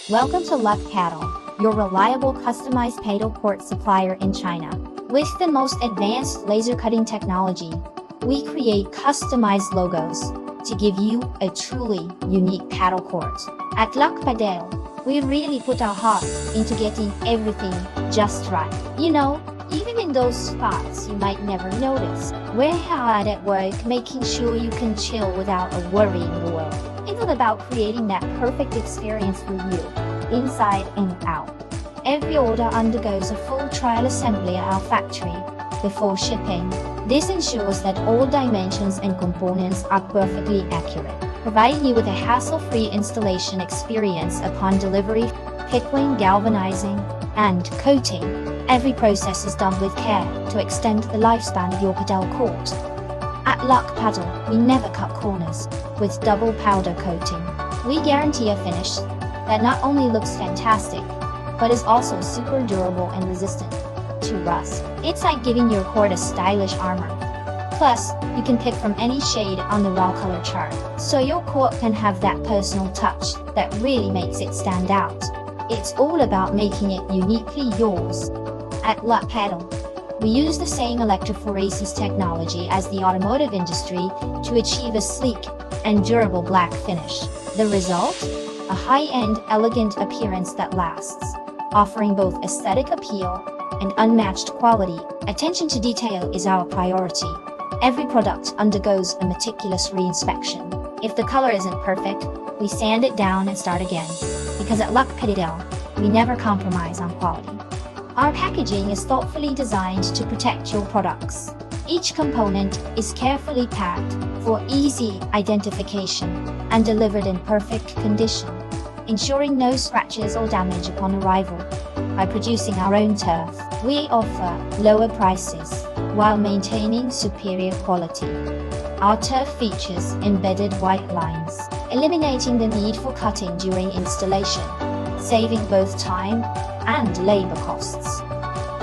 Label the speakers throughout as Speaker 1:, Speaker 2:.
Speaker 1: Welcome to Luck Padel, your reliable customized paddle court supplier in China. With the most advanced laser cutting technology, we create customized logos to give you a truly unique paddle court. At Luck Padel, we really put our heart into getting everything just right. Even in those spots you might never notice, we're hard at work making sure you can chill without a worry in the world. It's all about creating that perfect experience for you, inside and out. Every order undergoes a full trial assembly at our factory before shipping. This ensures that all dimensions and components are perfectly accurate, providing you with a hassle-free installation experience upon delivery. Pickling, galvanizing, and coating. Every process is done with care to extend the lifespan of your padel court. At Luck Padel, we never cut corners. With double powder coating, we guarantee a finish that not only looks fantastic, but is also super durable and resistant to rust. It's like giving your court a stylish armor. Plus, you can pick from any shade on the raw color chart, so your court can have that personal touch that really makes it stand out. It's all about making it uniquely yours. At Luck Padel, we use the same electrophoresis technology as the automotive industry to achieve a sleek and durable black finish. The result? A high-end, elegant appearance that lasts, offering both aesthetic appeal and unmatched quality. Attention to detail is our priority. Every product undergoes a meticulous re-inspection. If the color isn't perfect, we sand it down and start again. Because at Luck Padel, we never compromise on quality. Our packaging is thoughtfully designed to protect your products. Each component is carefully packed for easy identification and delivered in perfect condition, ensuring no scratches or damage upon arrival. By producing our own turf, we offer lower prices while maintaining superior quality. Our turf features embedded white lines, eliminating the need for cutting during installation, saving both time and labor costs.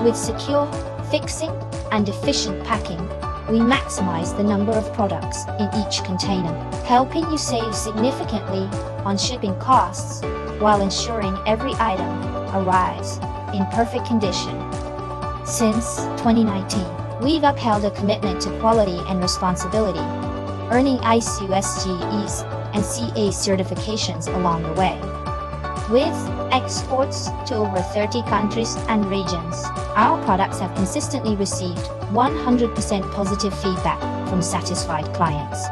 Speaker 1: With secure fixing and efficient packing, we maximize the number of products in each container, helping you save significantly on shipping costs while ensuring every item arrives in perfect condition. Since 2019, we've upheld a commitment to quality and responsibility, earning ISO/SGEs and CA certifications along the way. With exports to over 30 countries and regions, our products have consistently received 100% positive feedback from satisfied clients.